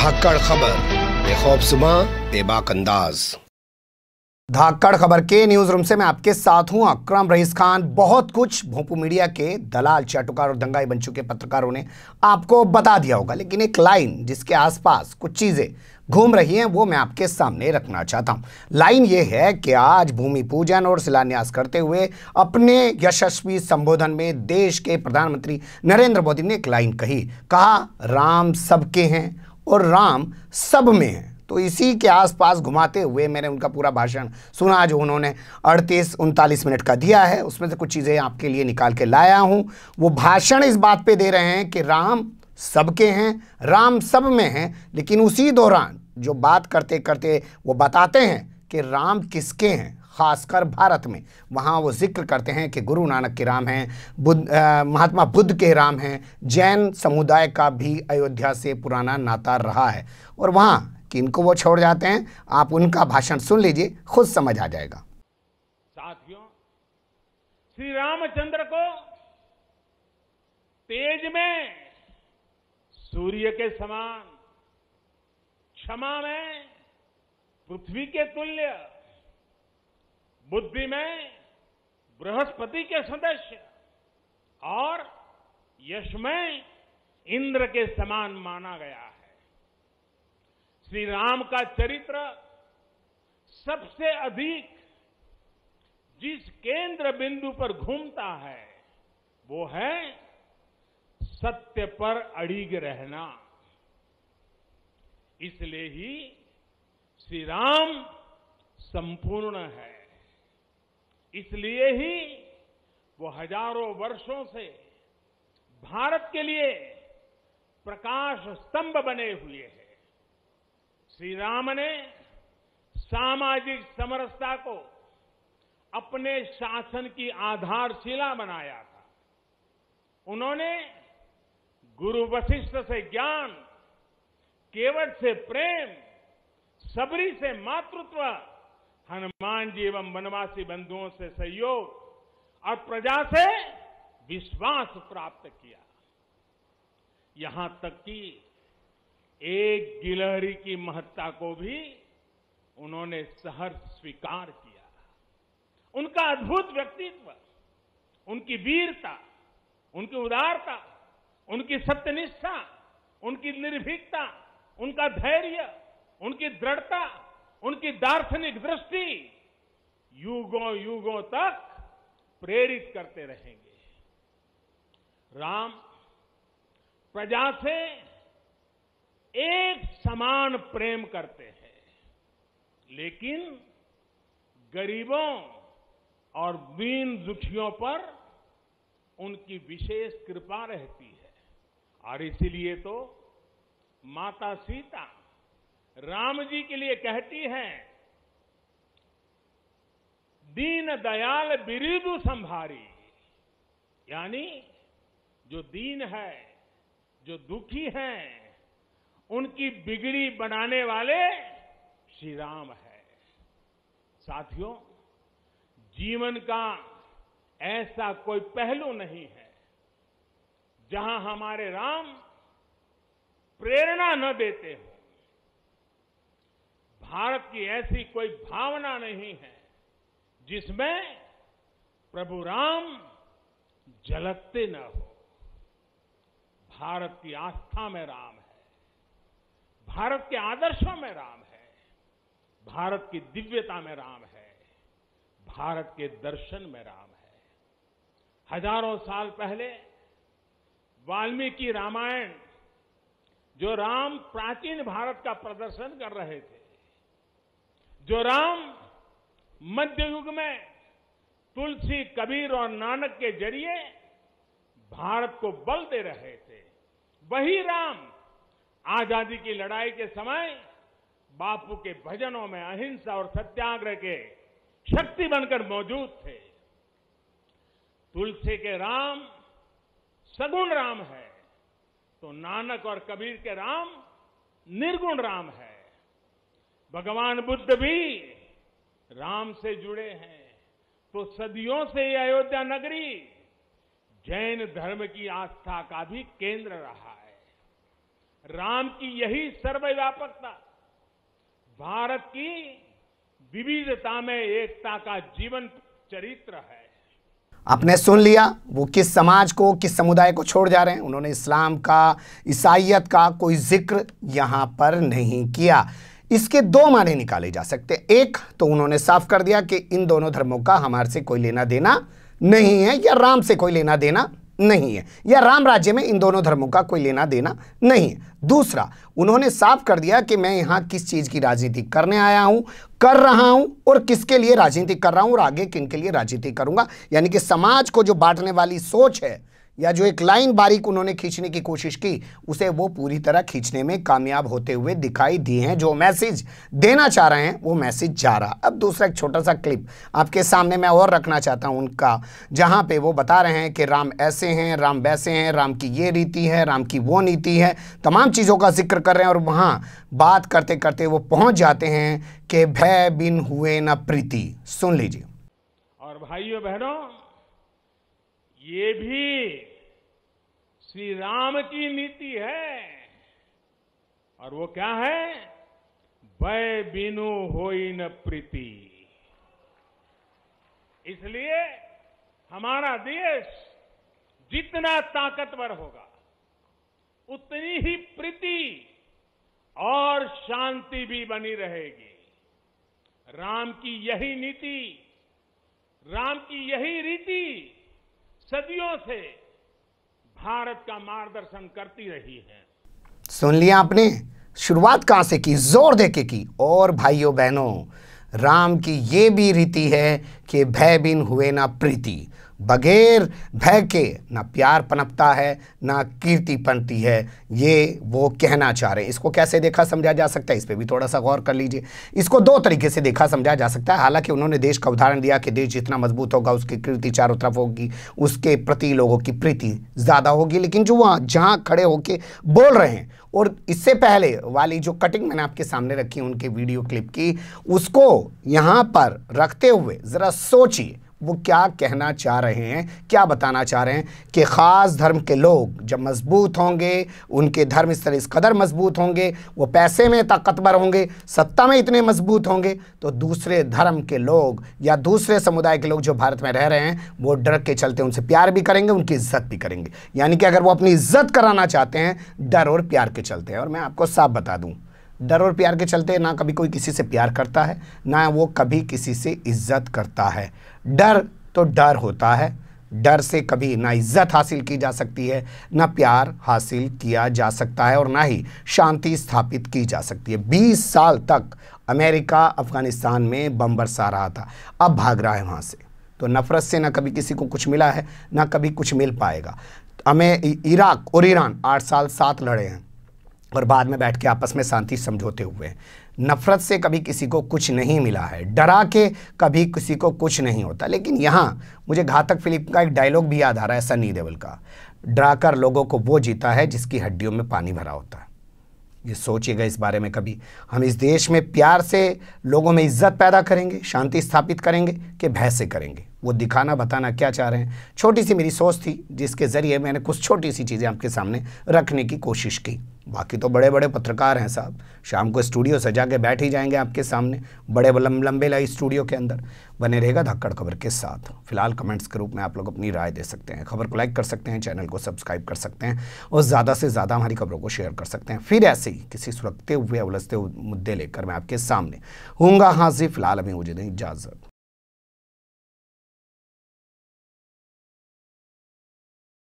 धाकड़ खबर, बेखौफसुमा बेबाक अंदाज। धाकड़ खबर के न्यूज रूम से मैं आपके साथ हूं अकरम रईस खान। बहुत कुछ भोंपू मीडिया के दलाल, चाटुकार और दंगाई बन चुके पत्रकारों ने आपको बता दिया होगा, लेकिन एक लाइन जिसके आसपास कुछ चीजें घूम रही हैं वो मैं आपके सामने रखना चाहता हूं। लाइन ये है कि आज भूमि पूजन और शिलान्यास करते हुए अपने यशस्वी संबोधन में देश के प्रधानमंत्री नरेंद्र मोदी ने एक लाइन कहा राम सबके हैं और राम सब में है। तो इसी के आसपास घुमाते हुए मैंने उनका पूरा भाषण सुना जो उन्होंने 38-39 मिनट का दिया है। उसमें से कुछ चीज़ें आपके लिए निकाल के लाया हूं। वो भाषण इस बात पे दे रहे हैं कि राम सबके हैं, राम सब में हैं, लेकिन उसी दौरान जो बात करते करते वो बताते हैं कि राम किसके हैं, खासकर भारत में। वहाँ वो जिक्र करते हैं कि गुरु नानक के राम हैं, महात्मा बुद्ध के राम हैं, जैन समुदाय का भी अयोध्या से पुराना नाता रहा है। और वहाँ किनको वो छोड़ जाते हैं, आप उनका भाषण सुन लीजिए, खुद समझ आ जाएगा। साथियों, श्री रामचंद्र को तेज में सूर्य के समान, क्षमा में पृथ्वी के तुल्य, बुद्धि में बृहस्पति के सदस्य और यश में इंद्र के समान माना गया है। श्री राम का चरित्र सबसे अधिक जिस केंद्र बिंदु पर घूमता है वो है सत्य पर अड़िग रहना। इसलिए ही श्री राम संपूर्ण है। इसलिए ही वो हजारों वर्षों से भारत के लिए प्रकाश स्तंभ बने हुए हैं। श्री राम ने सामाजिक समरसता को अपने शासन की आधारशिला बनाया था। उन्होंने गुरु वशिष्ठ से ज्ञान, केवट से प्रेम, सबरी से मातृत्व, हनुमान जी एवं वनवासी बंधुओं से सहयोग और प्रजा से विश्वास प्राप्त किया। यहां तक कि एक गिलहरी की महत्ता को भी उन्होंने सहर्ष स्वीकार किया। उनका अद्भुत व्यक्तित्व, उनकी वीरता, उनकी उदारता, उनकी सत्यनिष्ठा, उनकी निर्भीकता, उनका धैर्य, उनकी दृढ़ता, उनकी दार्शनिक दृष्टि युगों युगों तक प्रेरित करते रहेंगे। राम प्रजा से एक समान प्रेम करते हैं, लेकिन गरीबों और दीन दुखियों पर उनकी विशेष कृपा रहती है। और इसीलिए तो माता सीता राम जी के लिए कहती हैं, दीन दयाल बिरिदु संभारी, यानी जो दीन है, जो दुखी हैं, उनकी बिगड़ी बनाने वाले श्री राम है। साथियों, जीवन का ऐसा कोई पहलू नहीं है जहां हमारे राम प्रेरणा न देते हो। भारत की ऐसी कोई भावना नहीं है जिसमें प्रभु राम झलकते न हो। भारत की आस्था में राम है, भारत के आदर्शों में राम है, भारत की दिव्यता में राम है, भारत के दर्शन में राम है। हजारों साल पहले वाल्मीकि रामायण, जो राम प्राचीन भारत का प्रदर्शन कर रहे थे, जो राम मध्य युग में तुलसी, कबीर और नानक के जरिए भारत को बल दे रहे थे, वही राम आजादी की लड़ाई के समय बापू के भजनों में अहिंसा और सत्याग्रह के शक्ति बनकर मौजूद थे। तुलसी के राम सगुण राम है, तो नानक और कबीर के राम निर्गुण राम है। भगवान बुद्ध भी राम से जुड़े हैं, तो सदियों से ये अयोध्या नगरी जैन धर्म की आस्था का भी केंद्र रहा है। राम की यही सर्वव्यापकता भारत की विविधता में एकता का जीवन चरित्र है। आपने सुन लिया वो किस समाज को, किस समुदाय को छोड़ जा रहे हैं। उन्होंने इस्लाम का, ईसाइयत का कोई जिक्र यहां पर नहीं किया। इसके दो माने निकाले जा सकते। एक तो उन्होंने साफ कर दिया कि इन दोनों धर्मों का हमारे से कोई लेना देना नहीं है, या राम से कोई लेना देना नहीं है, या राम राज्य में इन दोनों धर्मों का कोई लेना देना नहीं है। दूसरा, उन्होंने साफ कर दिया कि मैं यहां किस चीज की राजनीति करने आया हूं, कर रहा हूं, और किसके लिए राजनीति कर रहा हूं, और आगे किन के लिए राजनीति करूंगा। यानी कि समाज को जो बांटने वाली सोच है, या जो एक लाइन बारीक उन्होंने खींचने की कोशिश की, उसे वो पूरी तरह खींचने में कामयाब होते हुए दिखाई दिए हैं। जो मैसेज देना चाह रहे हैं वो मैसेज जा रहा। अब दूसरा एक छोटा सा क्लिप आपके सामने मैं और रखना चाहता हूं उनका, जहां पे वो बता रहे हैं कि राम ऐसे हैं, राम वैसे हैं, राम की ये रीति है, राम की वो नीति है, तमाम चीज़ों का जिक्र कर रहे हैं। और वहाँ बात करते करते वो पहुँच जाते हैं कि भय बिन हुए न प्रीति। सुन लीजिए। और भाइयों बहनों, ये भी श्री राम की नीति है, और वो क्या है? भय बिनु होई न प्रीति। इसलिए हमारा देश जितना ताकतवर होगा, उतनी ही प्रीति और शांति भी बनी रहेगी। राम की यही नीति, राम की यही रीति सदियों से भारत का मार्गदर्शन करती रही है। सुन लिया आपने, शुरुआत कहां से की? जोर देके की। और भाइयों बहनों, राम की ये भी रीति है कि भय बिन हुए ना प्रीति। बगैर भय के ना प्यार पनपता है, ना कीर्ति पनती है। ये वो कहना चाह रहे हैं। इसको कैसे देखा समझा जा सकता है, इस पे भी थोड़ा सा गौर कर लीजिए। इसको दो तरीके से देखा समझा जा सकता है। हालांकि उन्होंने देश का उदाहरण दिया कि देश जितना मजबूत होगा उसकी कीर्ति चारों तरफ होगी, उसके प्रति लोगों की प्रीति ज़्यादा होगी। लेकिन जो वहाँ जहाँ खड़े होके बोल रहे हैं, और इससे पहले वाली जो कटिंग मैंने आपके सामने रखी उनके वीडियो क्लिप की, उसको यहाँ पर रखते हुए ज़रा सोचिए वो क्या कहना चाह रहे हैं, क्या बताना चाह रहे हैं कि ख़ास धर्म के लोग जब मजबूत होंगे, उनके धर्म स्तर इस कदर मजबूत होंगे, वो पैसे में ताकतवर होंगे, सत्ता में इतने मजबूत होंगे, तो दूसरे धर्म के लोग या दूसरे समुदाय के लोग जो भारत में रह रहे हैं वो डर के चलते उनसे प्यार भी करेंगे, उनकी इज्जत भी करेंगे। यानी कि अगर वो अपनी इज्जत कराना चाहते हैं, डर और प्यार के चलते हैं। और मैं आपको साफ बता दूँ, डर और प्यार के चलते ना कभी कोई किसी से प्यार करता है, ना वो कभी किसी से इज्जत करता है। डर तो डर होता है, डर से कभी ना इज्जत हासिल की जा सकती है, ना प्यार हासिल किया जा सकता है, और ना ही शांति स्थापित की जा सकती है। 20 साल तक अमेरिका अफगानिस्तान में बम बरसा रहा था, अब भाग रहा है वहाँ से। तो नफरत से ना कभी किसी को कुछ मिला है, ना कभी कुछ मिल पाएगा। हमें इराक और ईरान 8 साल साथ लड़े हैं और बाद में बैठ के आपस में शांति समझौते हुए। नफरत से कभी किसी को कुछ नहीं मिला है, डरा के कभी किसी को कुछ नहीं होता। लेकिन यहाँ मुझे घातक फिल्म का एक डायलॉग भी याद आ रहा है, सनी देओल का, डराकर लोगों को वो जीता है जिसकी हड्डियों में पानी भरा होता है। ये सोचिएगा इस बारे में कभी। हम इस देश में प्यार से लोगों में इज्जत पैदा करेंगे, शांति स्थापित करेंगे, कि भय से करेंगे? वो दिखाना बताना क्या चाह रहे हैं। छोटी सी मेरी सोच थी जिसके ज़रिए मैंने कुछ छोटी सी चीज़ें आपके सामने रखने की कोशिश की। बाकी तो बड़े बड़े पत्रकार हैं साहब, शाम को स्टूडियो सजा के बैठ ही जाएंगे आपके सामने, बड़े लंबे स्टूडियो के अंदर। बने रहेगा धक्कड़ खबर के साथ। फिलहाल कमेंट्स के रूप में आप लोग अपनी राय दे सकते हैं, खबर को लाइक कर सकते हैं, चैनल को सब्सक्राइब कर सकते हैं, और ज़्यादा से ज़्यादा हमारी खबरों को शेयर कर सकते हैं। फिर ऐसे ही किसी सुलगते हुए उलझते हुए मुद्दे लेकर मैं आपके सामने हूँगा हाजिर। फिलहाल हमें मुझे दें इजाज़त।